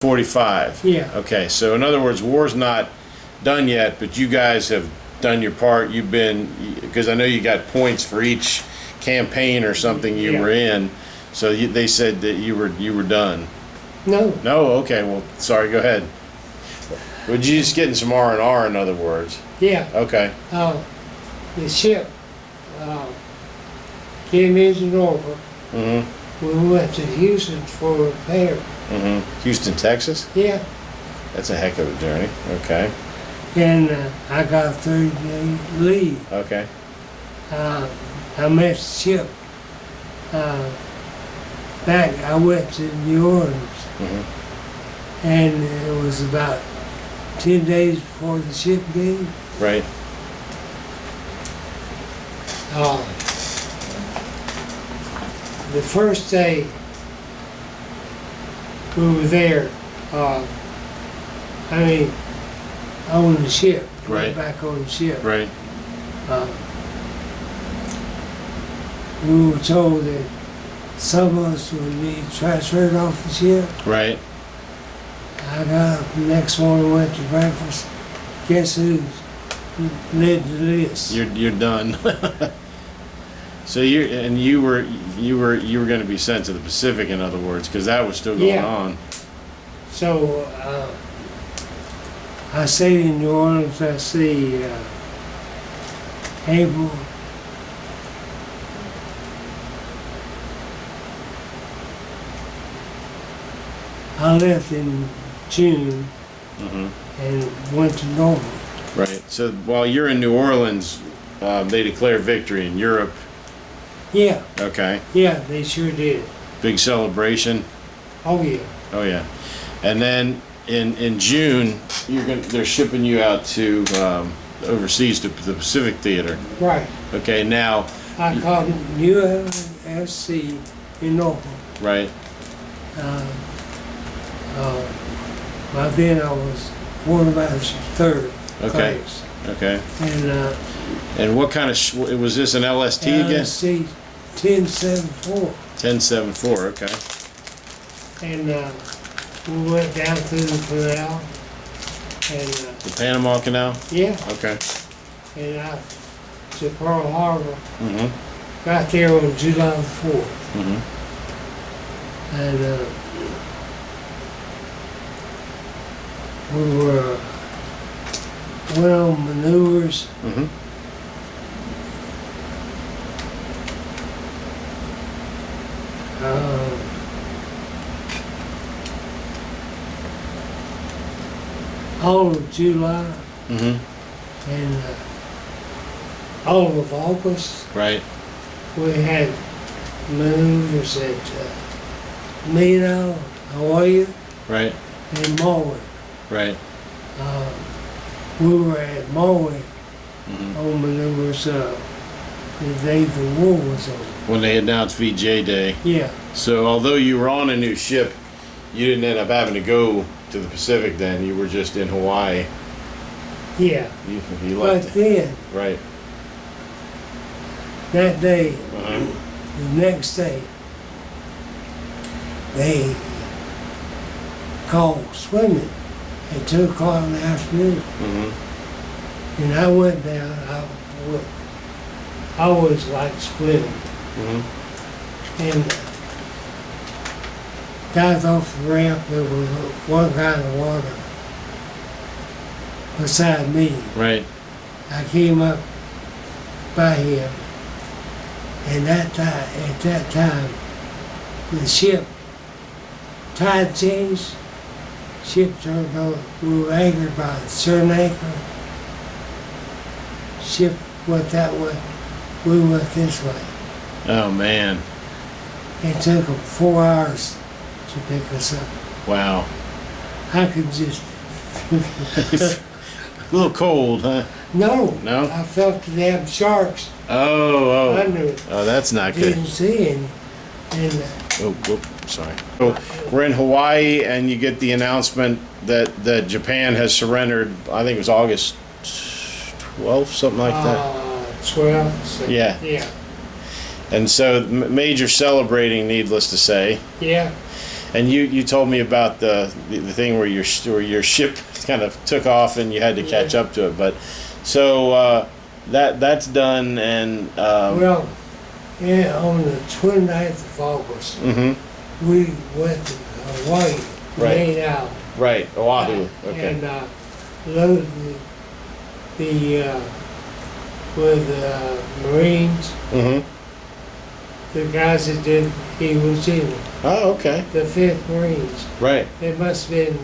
45. Yeah. Okay, so in other words, war's not done yet, but you guys have done your part. You've been, because I know you got points for each campaign or something you Yeah. were in. So they said that you were done. No. No. Okay. Well, sorry. Go ahead. Would you just getting some R&R, in other words? Yeah. Okay. The ship came into Norfolk. Mm-hmm. We went to Houston for repair. Mm-hmm. Houston, Texas. Yeah. That's a heck of a journey. Okay. And I got a 30-day leave. Okay. I met the ship. I went to New Orleans. Mm-hmm. And it was about 10 days before the ship came. Right. The first day we were there, on the ship, Right. back on the ship, Right. we were told that some of us would be transferred off the ship. Right. I got up the next morning, went to breakfast. Guess who led the list? You're done. So you were going to be sent to the Pacific, in other words, because that was still going Yeah. on. So I stayed in New Orleans. I see April. I left in June Mm-hmm. and went to Norfolk. Right. So while you're in New Orleans, they declare victory in Europe. Yeah, Okay. yeah, they sure did. Big celebration. Oh yeah. Oh yeah. And then in June, they're shipping you out to overseas to the Pacific Theater. Right. Okay. Now. I called USC in Norfolk. Right. By then I was quartermaster third Okay. class. Okay. And And what kind of was this an LST again? LSC 1074. 1074. Okay. And we went down through the canal. And The Panama Canal. yeah, Okay. and I to Pearl Harbor. Mm-hmm. Got there on July the 4th. Mm-hmm. And we went on maneuvers. Mm-hmm. All of July Mm-hmm. and all of August. Right. We had maneuvers at Mino, Hawaii, Right. and Maui. Right. We were at Maui Mm-hmm. on maneuvers the day the war was over. When they announced VJ Day. Yeah, So although you were on a new ship, you didn't end up having to go to the Pacific. Then you were just in Hawaii. yeah. You But left. then, Right. that day, Uh-huh. the next day, they called swimming at 2 o'clock in the afternoon. Mm-hmm. And I went down. I always liked swimming. Mm-hmm. And got off the ramp. There was one kind of water beside me. Right. I came up by him, and at that time, the ship tide changed. Ship turned over. We were anchored by the stern anchor. Ship went that way. We went this way. Oh man. It took them 4 hours to pick us up. Wow. I could just A little cold, huh? no. No? I felt the damn sharks Oh. under it. Oh, that's not good. Didn't see any. And Oh, whoop, sorry. So we're in Hawaii, and you get the announcement that Japan has surrendered. I think it was August 12th, something like that. 12. So, Yeah. Yeah. And so major celebrating, needless to say. Yeah. And you told me about the thing where your ship kind of took off and you had to catch up to it. But so that's done, and Well, yeah, on the 29th of August, we went to Hawaii, Right. made out, right, Oahu. Okay. and loaded the with Marines, the guys that did Iwo Jima, Oh, okay. the 5th Marines. Right. They must have been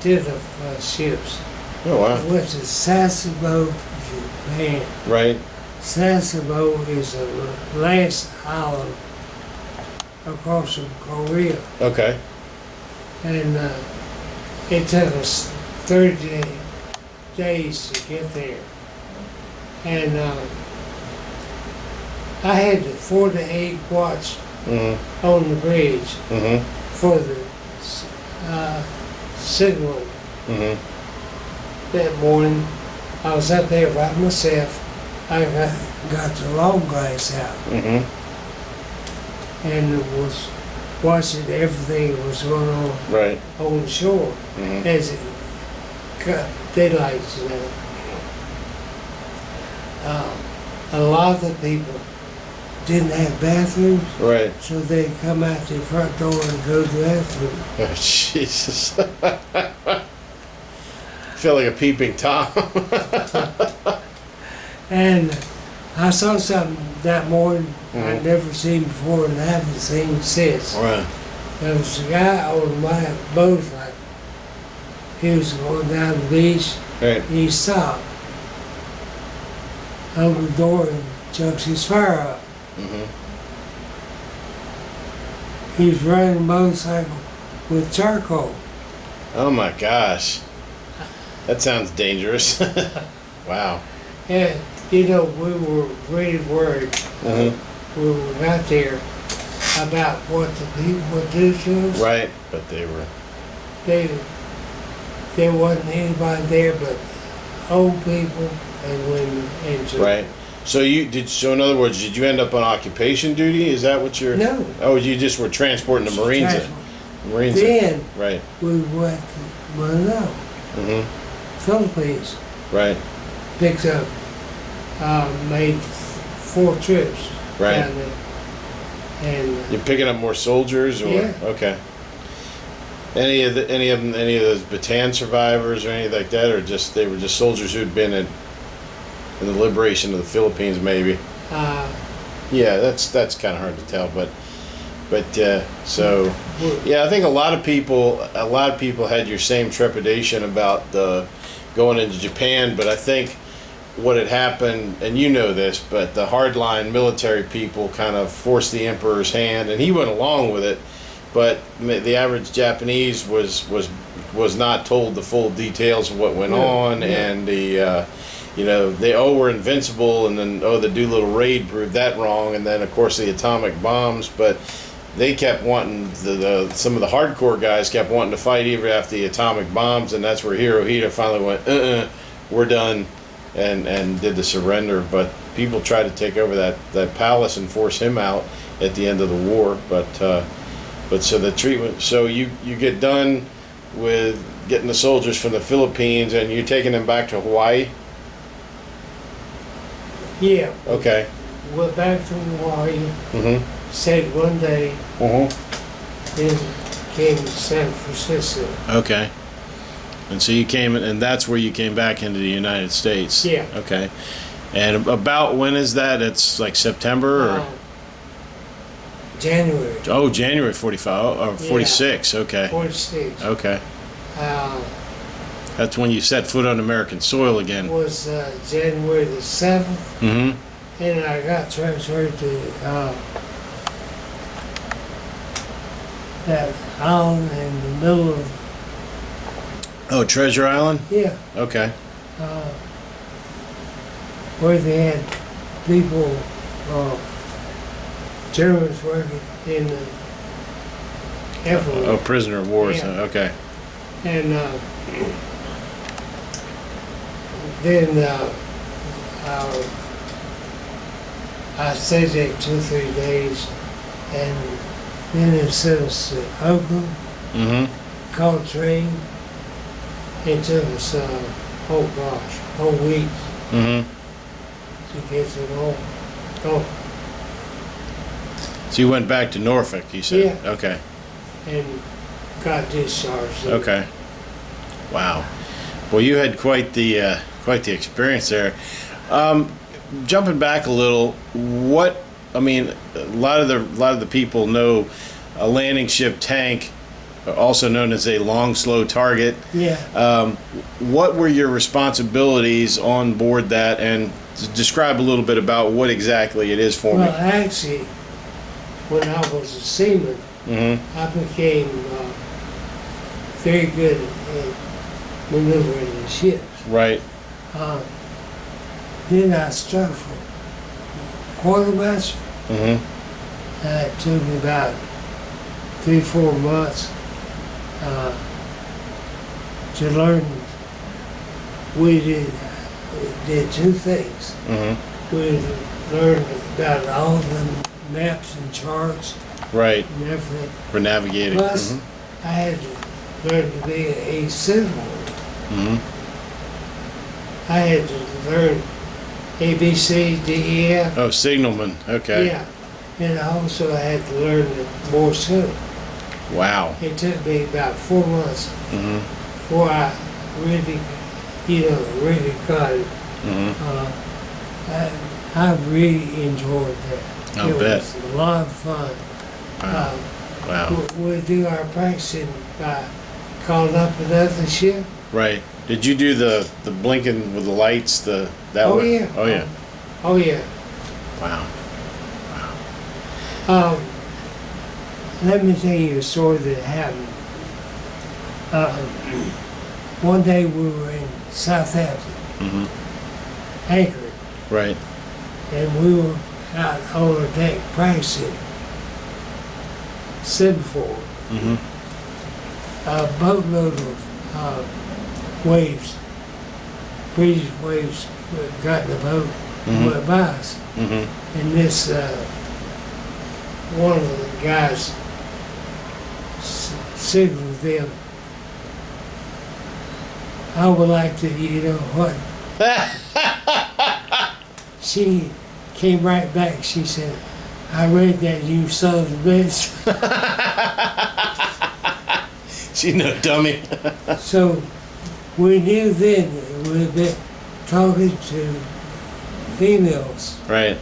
10 of ships. Oh, wow. Went to Sasebo, Japan. Right. Sasebo is the last island across from Korea. Okay. And it took us 30 days to get there. And I had the 4 to 8 watch on the bridge for the signal. That morning, I was up there by myself. I got the long glass out and was watching everything that was going on Right. on the shore as it cut daylight, a lot of the people didn't have bathrooms, Right. so they'd come out their front door and go to the bathroom. Oh, Jesus. Feel like a peeping Tom. And I saw something that morning I'd never seen before and haven't seen since. Right. There was a guy on my boat, like, he was going down the beach. Right. He stopped, opened the door and chucks his fire up. He was running a motorcycle with charcoal. Oh my gosh. That sounds dangerous. Wow. And, you know, we were really worried when we got there about what the people would do to us. Right. But they were. There wasn't anybody there but old people and women and children. Right. So so in other words, did you end up on occupation duty? Is that what you're? No. Oh, you just were transporting the Marines. Marines. Then Right. we went to Manila, Philippines, Right. picked up, made 4 trips Right. down there. And You're picking up more soldiers, or Yeah. okay. Any of those Bataan survivors or anything like that, or just they were just soldiers who'd been in the liberation of the Philippines, maybe. Yeah, that's kind of hard to tell, but so yeah, I think a lot of people had your same trepidation about going into Japan, but I think what had happened, and you know this, but the hardline military people kind of forced the emperor's hand, and he went along with it. But the average Japanese was not told the full details of what went on, and they we're invincible, and then the Doolittle raid proved that wrong, and then of course the atomic bombs. But they kept wanting some of the hardcore guys kept wanting to fight even after the atomic bombs, and that's where Hirohito finally went, we're done, and did the surrender. But people tried to take over that palace and force him out at the end of the war, but so the treatment. So you get done with getting the soldiers from the Philippines, and you're taking them back to Hawaii. yeah, Okay. went back to Hawaii, stayed one day, then came to San Francisco. Okay. And so you came, and that's where you came back into the United States. Yeah. Okay. And about when is that? It's like September or? January Oh, January 45 or 46. Okay. 46. Okay. That's when you set foot on American soil again. Was January the 7th, Mm-hmm. and I got transferred to that island in the middle of, Oh, Treasure Island? yeah, Okay. where they had people, Germans working in the airport. Oh, prisoner of war. Yeah. So, okay. And then I stayed there 2 or 3 days, and then they sent us to Oakland, Mm-hmm. caught a train. It took us, oh gosh, whole weeks Mm-hmm. to get to home. Oh, So you went back to Norfolk, you said? Yeah. Okay. and got discharged. Okay. Wow. Well, you had quite the experience there. Jumping back a little, I mean, a lot of the people know a landing ship tank, also known as a long, slow target. Yeah. What were your responsibilities on board that, and describe a little bit about what exactly it is for Well, me. actually, when I was a seaman, Mm-hmm. I became very good at maneuvering the ships. Right. Then I struck for quartermaster. Mm-hmm. It took me about 3-4 months to learn. We did two things. Mm-hmm. We learned about all the maps and charts Right. and everything. For navigating. Plus, Mm-hmm. I had to learn to be a signal. Mm-hmm. I had to learn A, B, C, D, E, F. Oh, signalman. Okay. Yeah. And I also had to learn the Morse code. Wow. It took me about 4 months Mm-hmm. before I really, really got it. Mm-hmm. I really enjoyed that. I'll It bet. was a lot of fun. Wow. Wow. We do our practicing by calling up another ship. Right. Did you do the blinking with the lights? That Oh, way? yeah. Oh yeah. Oh, yeah. Wow. Let me tell you a story that happened. One day we were in Southampton, Mm-hmm. anchored, Right. and we were out on the deck practicing semaphore. Mm-hmm. A boatload of waves, British waves, got in the boat and Mhm. went by us. Mm-hmm. And this, one of the guys signaled them, I would like to, what? She came right back, she said, I read that, you son of a bitch. She no dummy. So we knew then that we'd been talking to females. Right.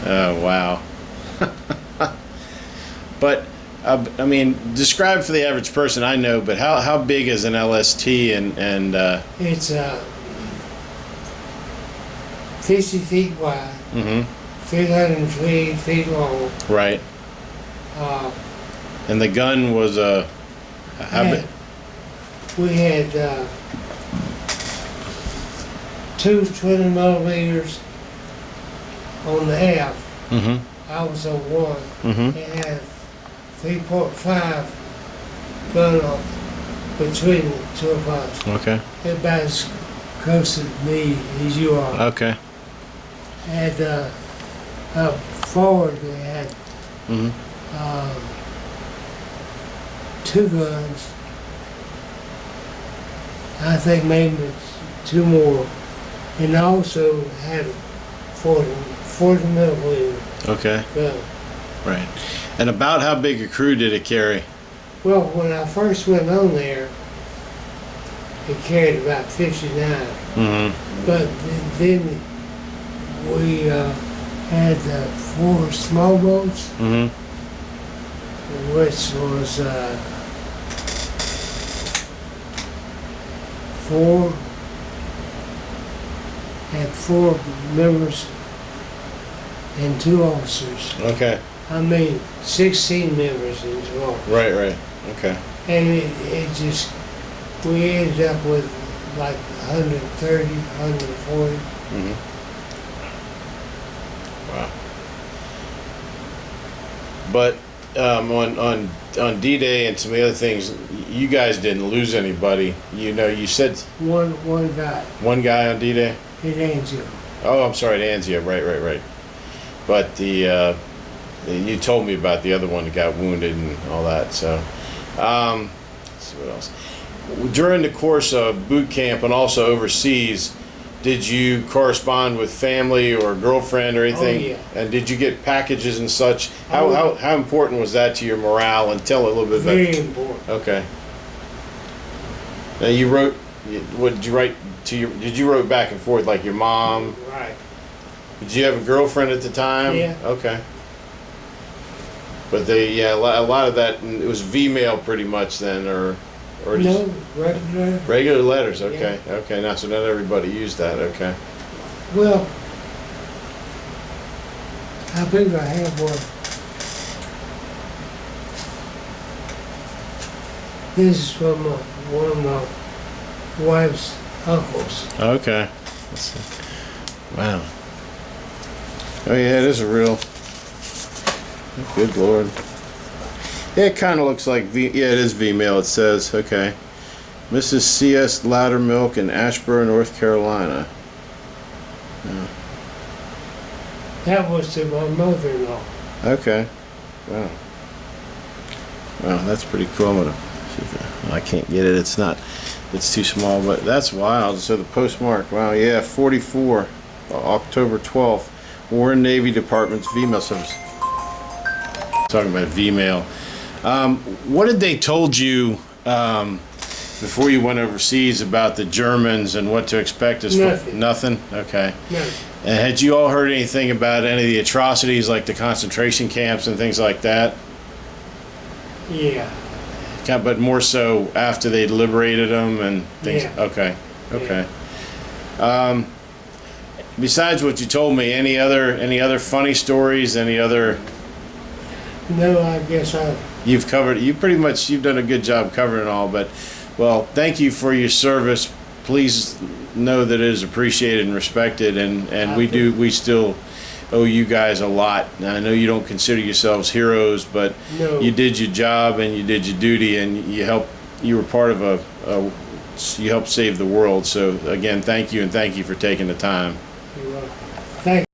Oh wow. But I mean, describe for the average person I know, but how big is an LST and It's 50 feet wide, mm-hmm. 320 feet long. Right. And the gun was how big? We had two 20 millimeters on the aft. Mm-hmm. I was on one. Mm-hmm. It had 3.5 gun on between the two of us. Okay. About as close to me as you are. Okay. And up forward they had Mm-hmm. two guns. I think maybe two more. And I also had a 40 millimeter Okay. gun. Right. And about how big a crew did it carry? Well, when I first went on there, it carried about 59. Mm-hmm. But then we had 4 small boats, Mm-hmm. which was 4 members and 2 officers. Okay. I mean, 16 members and 2 officers. Right. Right. Okay. And it just, we ended up with like 130, 140. Mm-hmm. Wow. But on D-Day and some of the other things, you guys didn't lose anybody. You said One guy one guy on D-Day. in Anzio. Oh, I'm sorry, at Anzio. Right. But You told me about the other one that got wounded and all that. So, let's see what else. During the course of boot camp and also overseas, did you correspond with family or girlfriend or anything? Oh, yeah. And did you get packages and such? Oh, yeah. How important was that to your morale? And tell a little bit about. Very important. Okay. Now you wrote. What did you write to your? Did you write back and forth like your mom? Right. Did you have a girlfriend at the time? Yeah. Okay. But a lot of that, it was V-mail pretty much then, or just No, regular. regular letters. Okay, okay. Now, so not everybody used that. Okay. Well, I believe I have one. This is from one of my wife's uncles. Okay. Let's see. Wow. Oh yeah, it is a real. Good Lord. Yeah, it kind of looks like V. Yeah, it is V-mail. It says, okay, Mrs. C.S. Loudermilk in Asheboro, North Carolina. Yeah. That was to my mother-in-law. Okay. Wow. Wow, that's pretty cool. I'm gonna see if I can't get it. It's not. It's too small, but that's wild. So the postmark. Wow. Yeah, 44, October 12th. War and Navy Department's V-mail service. Talking about V-mail. What did they told you before you went overseas about the Germans and what to expect as Nothing. Nothing? Okay. No. And had you all heard anything about any of the atrocities like the concentration camps and things like that? Yeah. But more so after they liberated them and things? Yeah. Okay. Okay. Besides what you told me, any other funny stories? Any other? No, I guess You've covered. You've done a good job covering it all. But, well, thank you for your service. Please know that it is appreciated and respected, and we still owe you guys a lot. Now, I know you don't consider yourselves heroes, but No. you did your job and you did your duty, and you were part of you helped save the world. So again, thank you, and thank you for taking the time. You're welcome. Thank